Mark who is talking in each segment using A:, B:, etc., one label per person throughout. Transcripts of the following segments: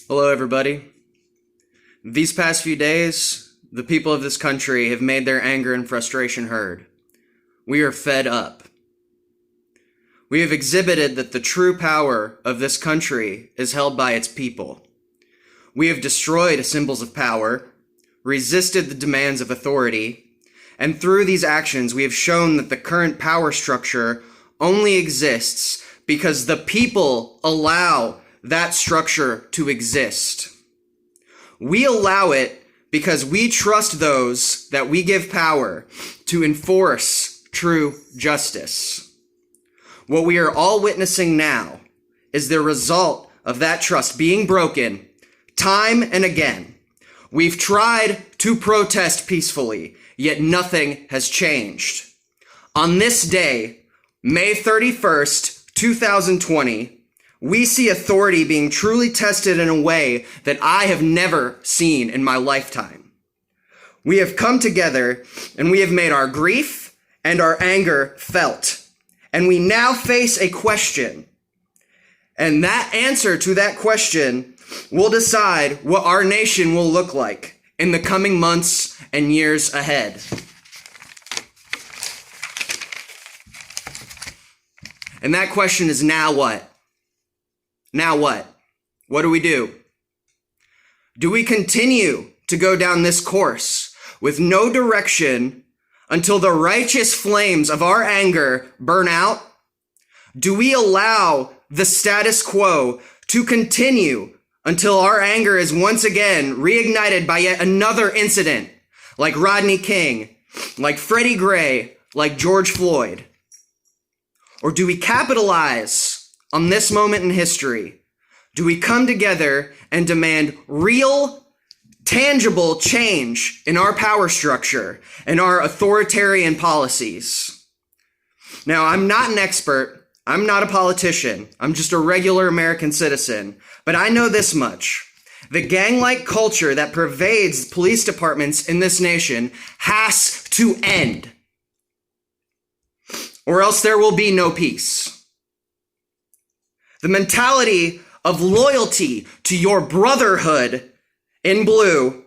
A: Hello, everybody. These past few days, the people of this country have made their anger and frustration heard. We are fed up. We have exhibited that the true power of this country is held by its people. We have destroyed symbols of power, resisted the demands of authority, and through these actions, we have shown that the current power structure only exists because the people allow that structure to exist. We allow it because we trust those that we give power to enforce true justice. What we are all witnessing now is the result of that trust being broken time and again. We've tried to protest peacefully, yet nothing has changed. On this day, May 31st, 2020, we see authority being truly tested in a way that I have never seen in my lifetime. We have come together and we have made our grief and our anger felt. And we now face a question. And that answer to that question will decide what our nation will look like in the coming months and years ahead. And that question is, now what? Now what? What do we do? Do we continue to go down this course with no direction until the righteous flames of our anger burn out? Do we allow the status quo to continue until our anger is once again reignited by yet another incident, like Rodney King, like Freddie Gray, like George Floyd? Or do we capitalize on this moment in history? Do we come together and demand real, tangible change in our power structure and our authoritarian policies? Now, I'm not an expert. I'm not a politician. I'm just a regular American citizen. But I know this much. The gang-like culture that pervades police departments in this nation has to end, or else there will be no peace. The mentality of loyalty to your brotherhood in blue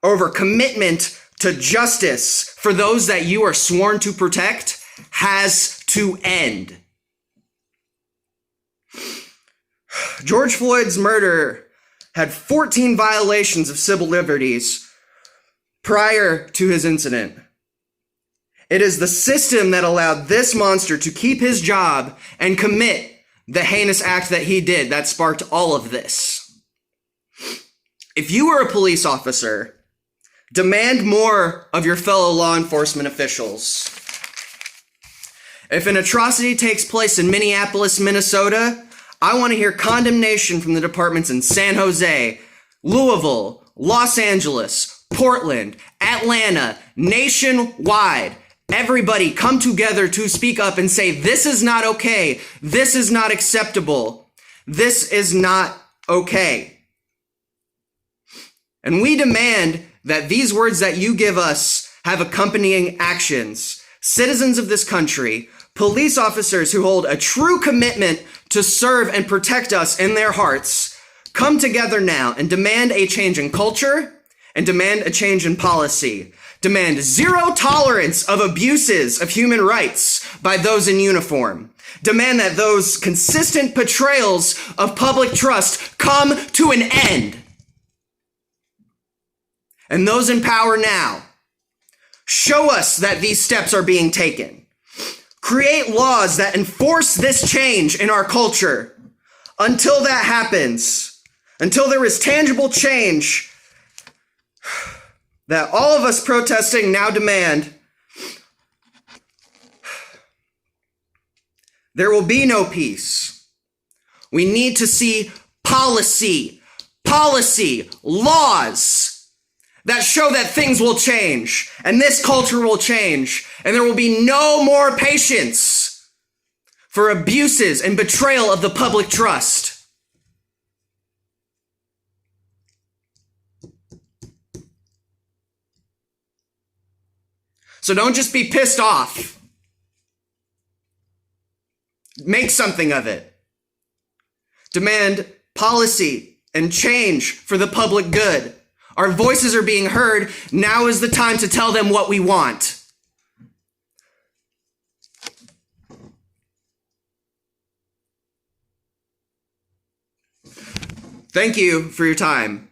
A: over commitment to justice for those that you are sworn to protect has to end. George Floyd's murder had 14 violations of civil liberties prior to his incident. It is the system that allowed this monster to keep his job and commit the heinous act that he did that sparked all of this. If you were a police officer, demand more of your fellow law enforcement officials. If an atrocity takes place in Minneapolis, Minnesota, I want to hear condemnation from the departments in San Jose, Louisville, Los Angeles, Portland, Atlanta, nationwide. Everybody come together to speak up and say, this is not okay. This is not acceptable. This is not okay. And we demand that these words that you give us have accompanying actions. Citizens of this country, police officers who hold a true commitment to serve and protect us in their hearts, come together now and demand a change in culture and demand a change in policy. Demand zero tolerance of abuses of human rights by those in uniform. Demand that those consistent betrayals of public trust come to an end. And those in power now, show us that these steps are being taken. Create laws that enforce this change in our culture. Until that happens, until there is tangible change that all of us protesting now demand, there will be no peace. We need to see policy, laws that show that things will change and this culture will change and there will be no more patience for abuses and betrayal of the public trust. So don't just be pissed off. Make something of it. Demand policy and change for the public good. Our voices are being heard. Now is the time to tell them what we want. Thank you for your time.